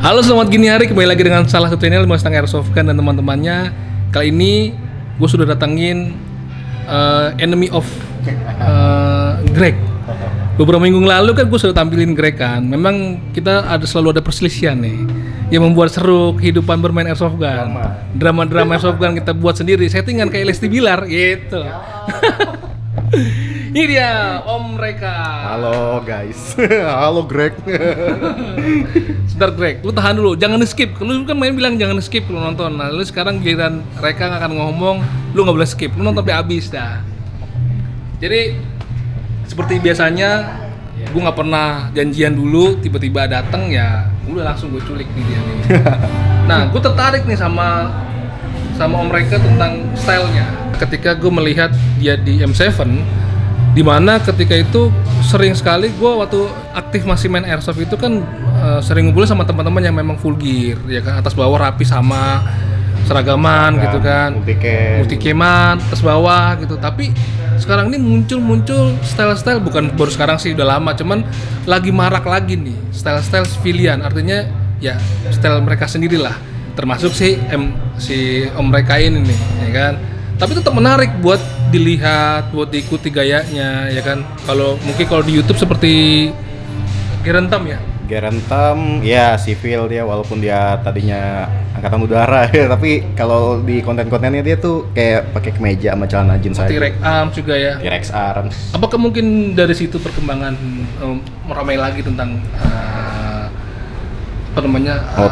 Halo, selamat gini hari, kembali lagi dengan salah satu channel Mustang Airsoft Gun dan teman-temannya. Kali ini gue sudah datangin enemy of Greg. Beberapa minggu lalu kan gue sudah tampilin Greg kan. Memang kita selalu ada perselisihan nih yang membuat seru kehidupan bermain Airsoft Gun. Drama-drama Airsoft Gun kita buat sendiri, settingan kayak Lesti Bilar gitu. Ini dia Om Reka. Halo guys. Halo Greg. Sebentar Greg, lu tahan dulu, jangan skip. Lu kan main bilang jangan skip lu nonton. Nah, lu sekarang giliran Reka akan ngomong, lu nggak boleh skip. Lu nonton sampai habis dah. Jadi seperti biasanya, gue nggak pernah janjian dulu, tiba-tiba datang ya, udah langsung gue culik nih dia nih. Nah, gue tertarik nih sama Om Reka tentang stylenya. Ketika gue melihat dia di M7, dimana ketika itu sering sekali gue waktu aktif masih main airsoft itu kan sering ngumpul sama teman-teman yang memang full gear, ya kan, atas bawah rapi sama seragaman gitu kan, multikeman atas bawah gitu. Tapi sekarang ini muncul style-style, bukan baru sekarang sih, udah lama, cuman lagi marak lagi nih style-style civilian, artinya ya style mereka sendirilah, termasuk si Om Reka ini nih, ya kan. Tapi tetap menarik buat dilihat, buat diikuti gayanya, ya kan. Kalau di YouTube seperti Gerentam ya. Gerentam, ya sivil dia, walaupun dia tadinya angkatan udara ya, tapi kalau di konten-kontennya dia tuh kayak pakai kemeja sama celana jeans aja. T-Rex Arms juga ya. T-Rex Arms. Apakah mungkin dari situ perkembangan meramai lagi tentang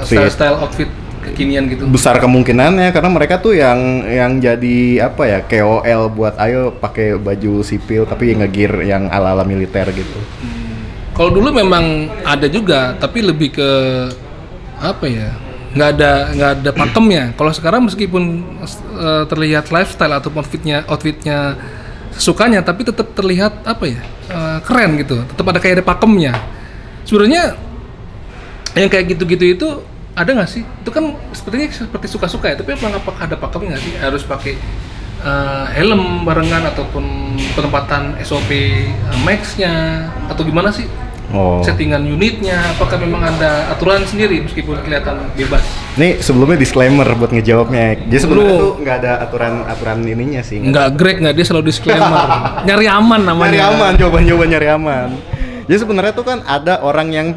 style outfit kekinian gitu? Besar kemungkinannya, karena mereka tuh yang jadi apa ya, KOL buat ayo pakai baju sipil tapi nge-gear yang ala-ala militer gitu. Kalau dulu memang ada juga, tapi lebih ke apa ya, nggak ada pakemnya. Kalau sekarang meskipun terlihat lifestyle atau outfitnya sukanya, tapi tetap terlihat apa ya, keren gitu. Tetap ada kayak ada pakemnya. Sebenarnya yang kayak gitu-gitu itu ada nggak sih? Itu kan seperti suka-suka ya, tapi apakah ada pakemnya nggak sih? Harus pakai helm barengan ataupun penempatan SOP max-nya atau gimana sih? Settingan unitnya, apakah memang ada aturan sendiri meskipun kelihatan bebas? Nih sebelumnya disclaimer buat ngejawabnya. Jadi sebenarnya tuh nggak ada aturan ininya sih. Nggak, Greg nggak, dia selalu disclaimer. Nyari aman namanya. Nyari aman, coba nyari aman. Jadi sebenarnya tuh kan ada orang yang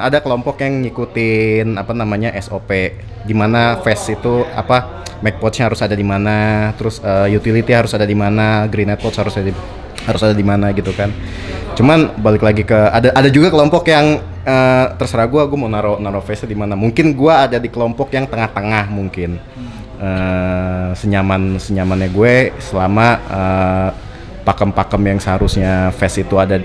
ada kelompok yang ngikutin apa namanya SOP, di mana face itu apa, mag pouch-nya harus ada di mana, terus utility harus ada di mana, grenade pouch harus ada di mana gitu kan. Cuman balik lagi ke ada juga kelompok yang terserah gua mau naruh face-nya di mana. Mungkin gua ada di kelompok yang tengah-tengah mungkin. Senyamannya gue selama pakem-pakem yang seharusnya face itu ada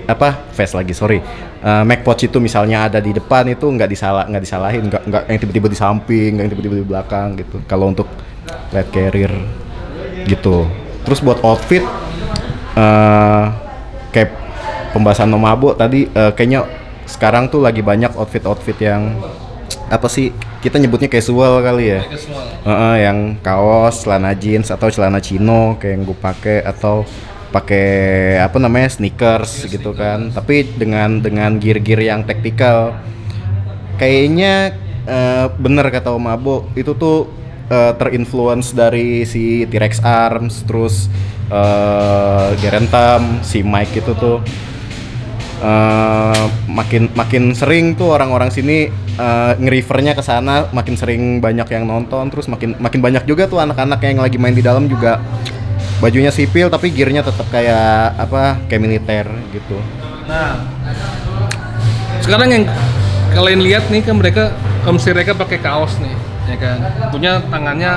mag pouch itu misalnya ada di depan, itu nggak disalahin, nggak yang tiba-tiba di samping, nggak yang tiba-tiba di belakang gitu. Kalau untuk lead carrier gitu. Terus buat outfit kayak pembahasan Nomabo tadi, kayaknya sekarang tuh lagi banyak outfit yang apa sih, kita nyebutnya casual kali ya. Yang kaos, celana jeans atau celana chino kayak yang gue pakai, atau pakai apa namanya sneakers gitu kan, tapi dengan gear yang tactical. Kayaknya bener kata Om Abo, itu tuh terinfluence dari si T-Rex Arms, terus Gerentam, si Mike itu tuh makin sering tuh orang-orang sini nge-refernya ke sana, makin sering banyak yang nonton, terus makin banyak juga tuh anak-anak yang lagi main di dalam juga bajunya sipil tapi gearnya tetap kayak militer gitu. Nah, sekarang yang kalian lihat nih kan, mereka pakai kaos nih, ya kan, tentunya tangannya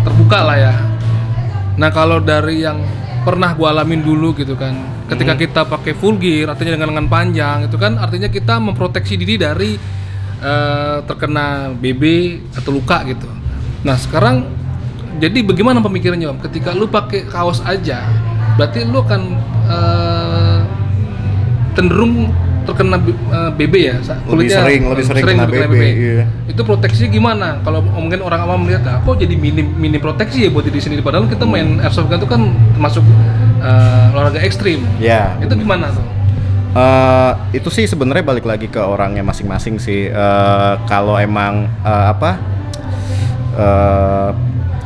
terbuka lah ya. Nah, kalau dari yang pernah gua alamin dulu gitu kan, ketika kita pakai full gear, artinya dengan lengan panjang, itu kan artinya kita memproteksi diri dari terkena BB atau luka gitu. Nah, sekarang jadi bagaimana pemikirannya Om? Ketika lu pakai kaos aja, berarti lu akan cenderung terkena BB ya? Kulitnya lebih sering kena BB. Iya. Itu proteksinya gimana? Kalau mungkin orang awam melihat, kok jadi minim proteksi ya buat di sini, padahal kita main airsoft gun itu kan termasuk olahraga ekstrim. Iya. Itu gimana tuh? Itu sih sebenarnya balik lagi ke orangnya masing-masing sih. Kalau emang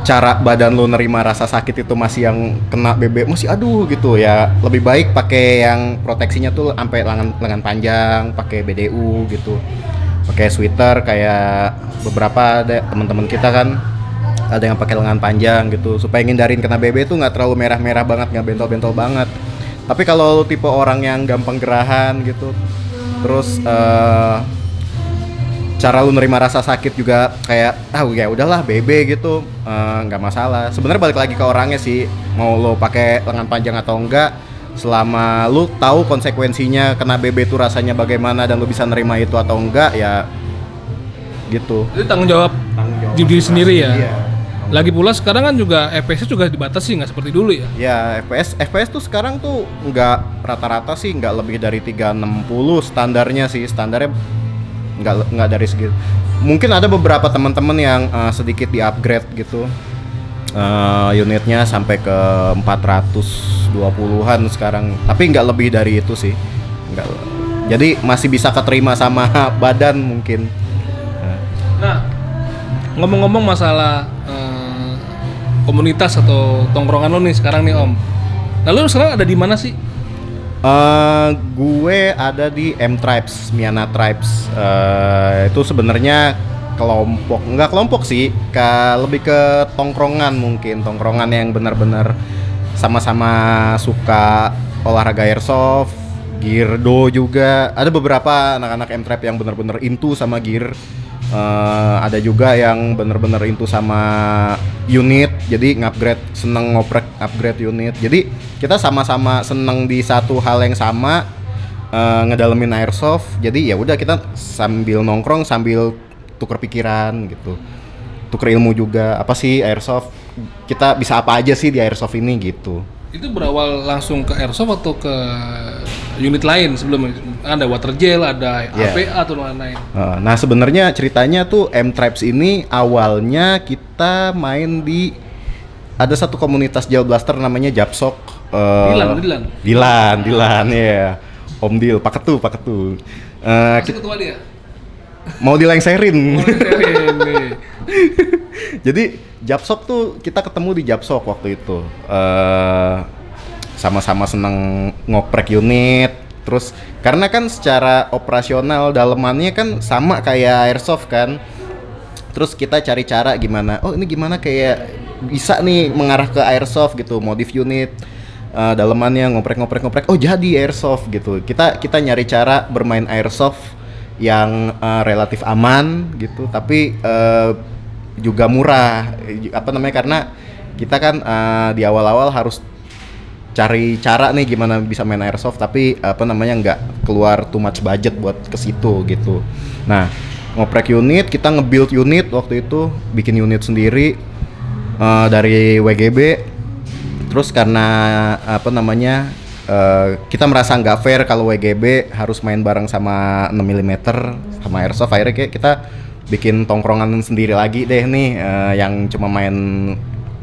cara badan lu nerima rasa sakit itu masih yang kena BB masih aduh gitu ya, lebih baik pakai yang proteksinya tuh sampai lengan panjang, pakai BDU gitu, pakai sweater kayak beberapa ada teman-teman kita kan ada yang pakai lengan panjang gitu supaya ngindarin kena BB itu nggak terlalu merah-merah banget, nggak bentol-bentol banget. Tapi kalau tipe orang yang gampang gerahan gitu, terus cara lu nerima rasa sakit juga kayak ya udahlah BB gitu, nggak masalah. Sebenarnya balik lagi ke orangnya sih, mau lo pakai lengan panjang atau enggak, selama lu tahu konsekuensinya kena BB itu rasanya bagaimana dan lu bisa nerima itu atau enggak ya gitu. Itu tanggung jawab diri sendiri ya. Iya. Lagi pula sekarang kan juga FPS juga dibatasi, nggak seperti dulu ya. Ya FPS tuh sekarang tuh nggak rata-rata sih nggak lebih dari 360 standarnya sih, standarnya nggak dari segitu. Mungkin ada beberapa teman-teman yang sedikit di upgrade gitu, unitnya sampai ke 420-an sekarang, tapi nggak lebih dari itu sih, nggak. Jadi masih bisa keterima sama badan mungkin. Nah, ngomong-ngomong masalah komunitas atau tongkrongan lo nih sekarang nih Om. Lalu sekarang ada di mana sih? Gue ada di M-Tribes, Miana Tribes. Itu sebenarnya nggak kelompok sih, lebih ke tongkrongan mungkin, tongkrongan yang benar-benar sama-sama suka olahraga airsoft, geardo juga. Ada beberapa anak-anak M-Tribe yang benar-benar into sama gear. Ada juga yang bener-bener into sama unit, jadi seneng ngoprek upgrade unit. Jadi kita sama-sama seneng di satu hal yang sama, ngedalemin airsoft. Jadi ya udah kita sambil nongkrong sambil tuker pikiran gitu, tuker ilmu juga. Apa sih airsoft? Kita bisa apa aja sih di airsoft ini gitu. Itu berawal langsung ke airsoft atau ke unit lain sebelumnya? Ada water gel, ada APA atau lain-lain. Nah sebenarnya ceritanya tuh M-Tribes ini awalnya kita main di ada satu komunitas gel blaster namanya Japsok. Dilan ya. Om Dil, Pak Ketu. Masih ketua dia? Mau dilengserin. Jadi Japsok tuh kita ketemu di Japsok waktu itu. Sama-sama seneng ngoprek unit. Terus karena kan secara operasional dalemannya kan sama kayak airsoft kan. Terus kita cari cara gimana, oh ini gimana kayak bisa nih mengarah ke airsoft gitu, modif unit, dalemannya ngoprek, oh jadi airsoft gitu. Kita nyari cara bermain airsoft yang relatif aman gitu, tapi juga murah, karena kita kan di awal-awal harus cari cara nih gimana bisa main airsoft tapi nggak keluar too much budget buat ke situ gitu. Nah, ngoprek unit, kita nge-build unit waktu itu, bikin unit sendiri dari WGB. Terus karena kita merasa nggak fair kalau WGB harus main bareng sama 6 mm sama airsoft, akhirnya kayak kita bikin tongkrongan sendiri lagi deh nih, yang cuma main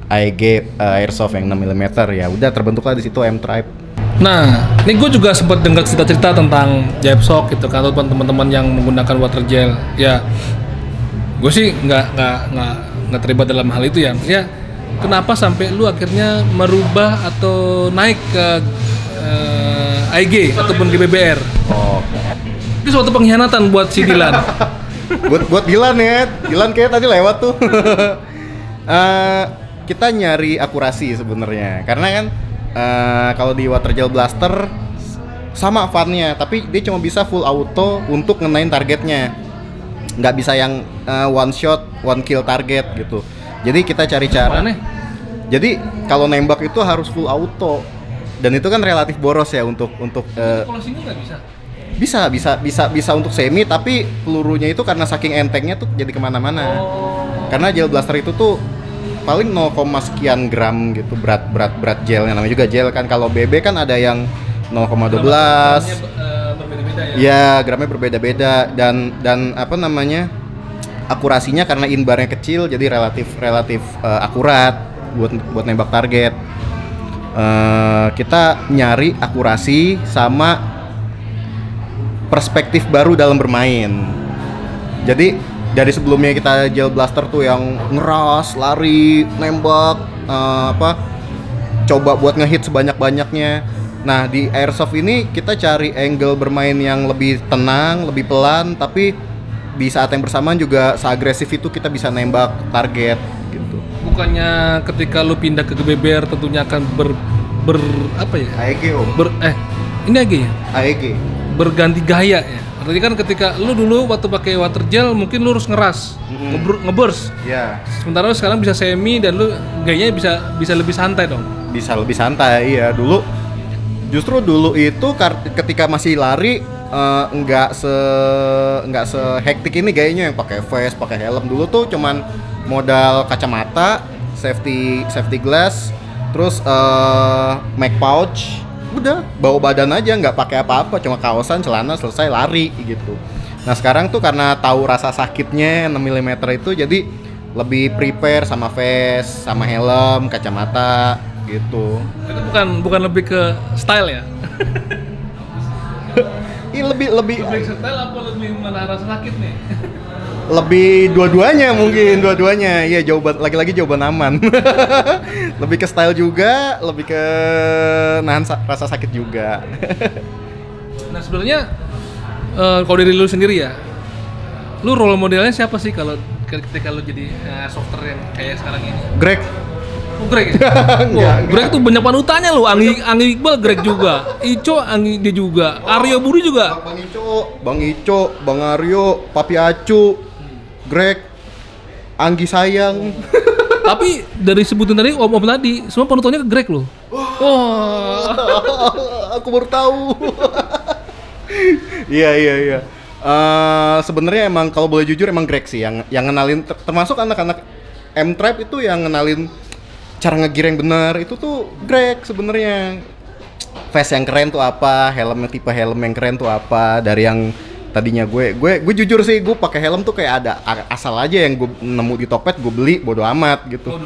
AEG airsoft yang 6 mm. Ya udah terbentuklah di situ M-Tribe. Nah, ini gue juga sempat dengar cerita-cerita tentang Japsok gitu kan, atau teman-teman yang menggunakan water gel. Ya, gue sih nggak terlibat dalam hal itu ya. Ya, kenapa sampai lu akhirnya merubah atau naik ke AEG ataupun GBBR? Oh, itu suatu pengkhianatan buat si Dilan. buat Dilan ya. Dilan kayak tadi lewat tuh. Kita nyari akurasi sebenarnya, karena kan kalau di water gel blaster sama funnya, tapi dia cuma bisa full auto untuk ngenain targetnya, nggak bisa yang one shot one kill target gitu. Jadi kita cari cara. Jadi kalau nembak itu harus full auto, dan itu kan relatif boros ya untuk kalau single nggak bisa? Bisa untuk semi, tapi pelurunya itu karena saking entengnya tuh jadi kemana-mana. Karena gel blaster itu tuh paling 0, sekian gram gitu berat gelnya, namanya juga gel kan. Kalau BB kan ada yang 0,12. Berbeda-beda ya. Ya, gramnya berbeda-beda dan akurasinya karena inbarnya kecil jadi relatif akurat buat nembak target. Kita nyari akurasi sama perspektif baru dalam bermain. Jadi dari sebelumnya kita gel blaster tuh yang ngeras, lari, nembak, coba buat ngehit sebanyak-banyaknya. Nah di airsoft ini kita cari angle bermain yang lebih tenang, lebih pelan, tapi di saat yang bersamaan juga seagresif itu kita bisa nembak target gitu. Bukannya ketika lu pindah ke GBBR tentunya akan apa ya? AEG om. Ini AEG ya? AEG. Berganti gaya ya. Berarti kan ketika lu dulu waktu pakai water gel mungkin lu harus ngeras, ngeburst. Iya. Sementara lu sekarang bisa semi dan lu gayanya bisa lebih santai dong. Bisa lebih santai, iya. Justru dulu itu ketika masih lari nggak se hektik ini gayanya, yang pakai vest, pakai helm. Dulu tuh cuman modal kacamata, safety glass, terus mag pouch. Udah bawa badan aja, nggak pakai apa-apa, cuma kaosan, celana, selesai lari gitu. Nah sekarang tuh karena tahu rasa sakitnya 6 mm itu, jadi lebih prepare sama vest, sama helm, kacamata gitu. Itu bukan lebih ke style ya? Lebih style apa lebih menahan rasa sakit nih? Lebih dua-duanya mungkin, dua-duanya. Iya, lagi-lagi jawaban aman. Lebih ke style juga, lebih ke nahan rasa sakit juga. Nah, sebenarnya kalau dari lu sendiri ya, lu role modelnya siapa sih kalau ketika lu jadi softer yang kayak sekarang ini? Greg. Oh, Greg ya? Greg tuh banyak panutannya lu. Anggi Iqbal Greg juga. Ico Anggi dia juga. Aryo Budi juga. Bang Ico, Bang Aryo, Papi Acu, Greg, Anggi sayang. Tapi dari sebutin tadi om tadi, semua panutannya ke Greg loh. Aku baru tahu. Iya. Sebenarnya emang kalau boleh jujur emang Greg sih yang ngenalin, termasuk anak-anak M-Tribe itu yang ngenalin cara ngegear yang benar. Itu tuh Greg sebenarnya. Vest yang keren tuh apa, tipe helm yang keren tuh apa. Dari yang tadinya gue jujur sih, gue pakai helm tuh kayak ada asal aja yang gue nemu di Tokped, gue beli bodo amat gitu. Oh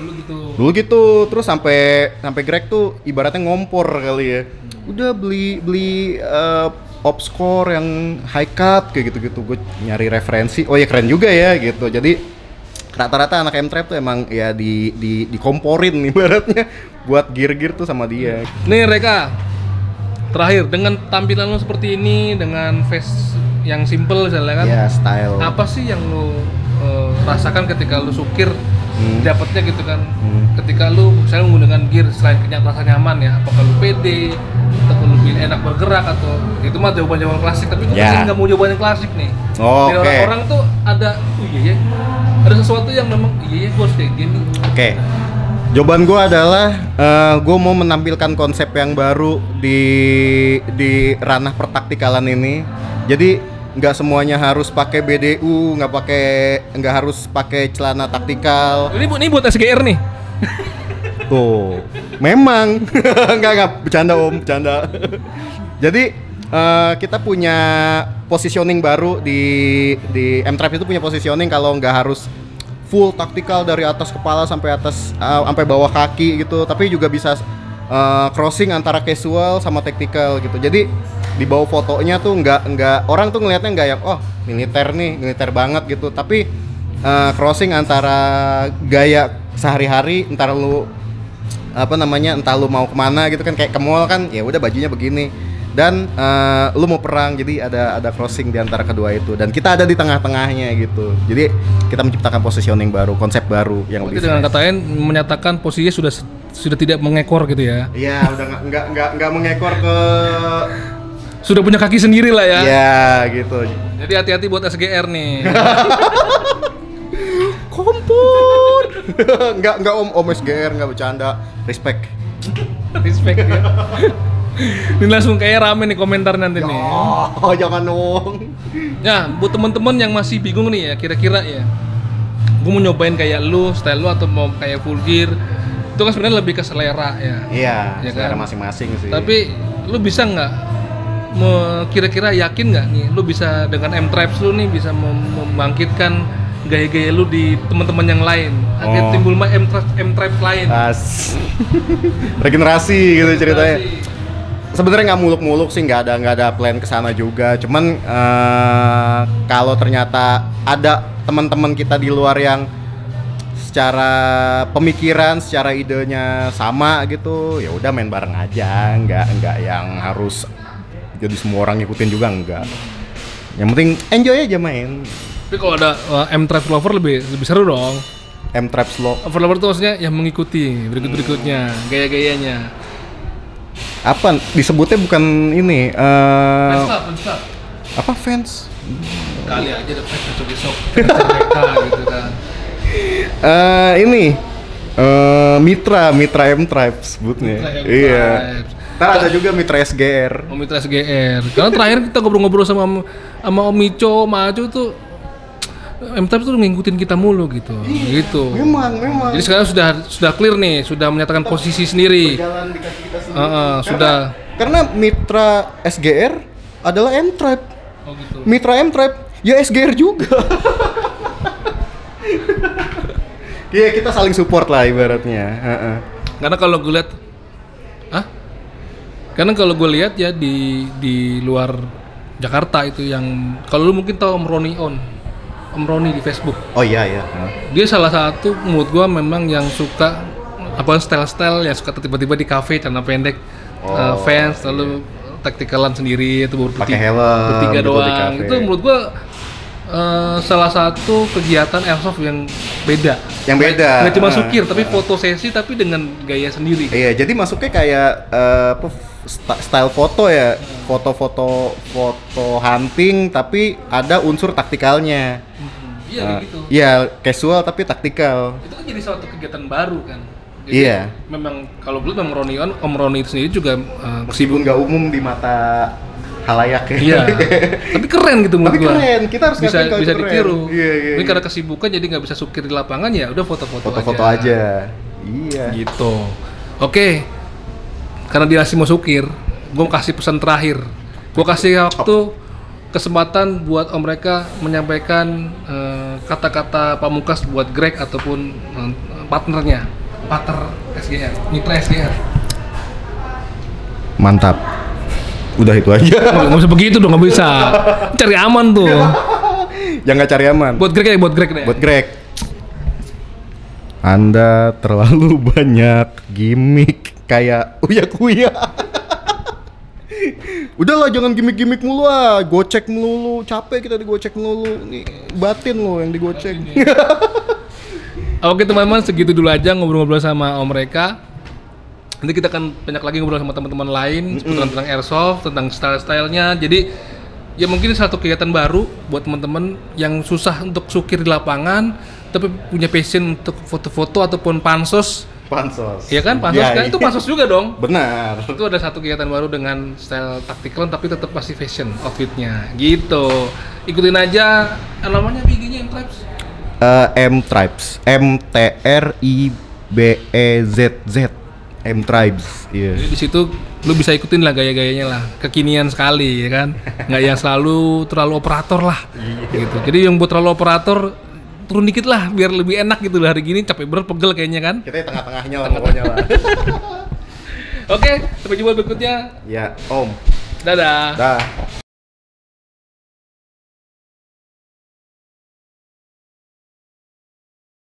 dulu gitu. Terus sampai Greg tuh ibaratnya ngompor kali ya. Udah beli Opscore yang high cut kayak gitu-gitu. Gue nyari referensi, oh ya keren juga ya gitu. Jadi rata-rata anak M-Tribe tuh emang ya dikomporin ibaratnya buat gear-gear tuh sama dia. Nih Reka, terakhir dengan tampilan lo seperti ini, dengan face yang simple misalnya kan? Iya, style. Apa sih yang lo rasakan ketika lo sukir dapatnya gitu kan? Ketika lo misalnya menggunakan gear selain rasa nyaman ya, apakah lo pede atau lebih enak bergerak, atau itu mah jawaban klasik, tapi gue masih nggak mau jawaban yang klasik nih. Oke. Orang-orang tuh ada, ada sesuatu yang memang gue harus kayak gini. Oke. Jawaban gue adalah gue mau menampilkan konsep yang baru di ranah pertaktikalan ini. Jadi nggak semuanya harus pakai BDU, nggak harus pakai celana taktikal. Ini buat SGR nih. Tuh, memang nggak bercanda om, bercanda. Jadi kita punya positioning baru di M-Tribe itu punya positioning kalau nggak harus full taktikal dari atas kepala sampai bawah kaki gitu, tapi juga bisa crossing antara casual sama tactical gitu. Jadi di bawah fotonya tuh nggak orang tuh ngelihatnya nggak yang militer banget gitu, tapi crossing antara gaya sehari-hari, entah lu mau kemana gitu kan, kayak ke mall kan ya udah bajunya begini, dan lu mau perang, jadi ada crossing di antara kedua itu, dan kita ada di tengah-tengahnya gitu. Jadi kita menciptakan positioning baru, konsep baru yang lebih dengan kata lain menyatakan posisinya sudah tidak mengekor gitu ya. Iya, udah nggak mengekor ke, sudah punya kaki sendiri lah ya. Iya gitu. Jadi hati-hati buat SGR nih. Kompor. Enggak om SGR, enggak bercanda. Respect ya. Ini langsung kayak rame nih komentar nanti nih. Oh, jangan dong. Ya, buat teman-teman yang masih bingung nih ya, kira-kira ya, gue mau nyobain kayak lu, style lu, atau mau kayak full gear, itu kan sebenarnya lebih ke selera ya. Iya, ya selera kan? Masing-masing sih. Tapi lu bisa nggak, kira-kira yakin nggak nih, lu bisa dengan M-Tribe lu nih bisa membangkitkan gaya-gaya lu di teman-teman yang lain, agar timbul M-Tribe lain. Regenerasi gitu ceritanya. sebenarnya nggak muluk-muluk sih, nggak ada plan ke sana juga. Cuman kalau ternyata ada teman-teman kita di luar yang secara pemikiran, secara idenya sama gitu, ya udah main bareng aja, nggak yang harus jadi semua orang ngikutin juga, enggak. Yang penting enjoy aja main. Tapi kalau ada M-Tribes Lover lebih seru dong. M-Tribes Lover tuh maksudnya yang mengikuti berikutnya gaya-gayanya. Apa disebutnya bukan ini Fans club. Apa fans? Kali aja ada fans besok mereka gitu kan. Ini Mitra M-Tribes sebutnya. Iya. Ntar ada juga Mitra SGR. Mitra SGR. Karena terakhir kita ngobrol-ngobrol sama Om Ico, Om Aco tuh M-Tribes tuh ngikutin kita mulu gitu. Gitu. Memang. Jadi sekarang sudah clear nih, sudah menyatakan posisi sendiri. Berjalan di kaki kita sendiri. Sudah. Karena Mitra SGR adalah M-Tribe. Oh gitu. Mitra M-Tribe ya SGR juga. Iya, kita saling support lah ibaratnya. Karena kalau gue lihat ya di luar Jakarta itu yang kalau lu mungkin tahu Om Roni di Facebook. Oh iya. Dia salah satu menurut gua memang yang suka style yang suka tiba-tiba di cafe celana pendek, fans lalu taktikalan sendiri itu pakai helm bertiga gitu doang. Itu menurut gua salah satu kegiatan airsoft yang beda. Nggak cuma sukir tapi foto sesi tapi dengan gaya sendiri. Iya, jadi masuknya kayak style foto ya, foto hunting tapi ada unsur taktikalnya. Iya gitu. Iya, casual tapi taktikal. Itu kan jadi suatu kegiatan baru kan. Jadi iya. Memang kalau gue Om Roni itu sendiri juga meskipun nggak umum di mata halayak ya. Iya. Tapi keren gitu menurut gua. Tapi keren, kita harus bisa ditiru. Iya. Ini karena kesibukan jadi nggak bisa sukir di lapangan ya udah foto-foto aja. Iya. Gitu. Oke. Karena dia masih mau sukir, gua kasih pesan terakhir. Gua kasih waktu kesempatan buat Om mereka menyampaikan kata-kata pamungkas buat Greg ataupun partner SGR, Mitra SGR. Mantap. Udah itu aja. Nggak bisa begitu dong, nggak bisa. Cari aman tuh. Yang nggak cari aman. Buat Greg deh. Buat Greg. Anda terlalu banyak gimmick kayak uya-kuya. Udahlah, jangan gimmick-gimmick mulu lah. Gocek melulu, capek kita digocek melulu. Nih, batin lo yang digocek. Oke teman-teman, segitu dulu aja ngobrol-ngobrol sama Om mereka. Nanti kita akan banyak lagi ngobrol sama teman-teman lain tentang airsoft, tentang style-stylenya. Jadi ya mungkin satu kegiatan baru buat teman-teman yang susah untuk sukir di lapangan, tapi punya passion untuk foto-foto ataupun pansos. Iya kan, pansos ya, kan itu pansos juga dong. Benar. Itu ada satu kegiatan baru dengan style tactical tapi tetap masih fashion outfitnya. Gitu. Ikutin aja namanya IG-nya M-Tribes. M-Tribes. MTRIBEZZ. M-Tribes. Iya. Jadi di situ lu bisa ikutin lah gaya-gayanya lah. Kekinian sekali ya kan. Nggak yang terlalu operator lah. Gitu. Jadi yang buat terlalu operator turun dikit lah biar lebih enak gitu lah. Hari gini capek bener, pegel kayaknya kan. Kita tengah-tengahnya lah pokoknya lah. Oke, sampai jumpa berikutnya. Ya, Om. Dadah. Dah.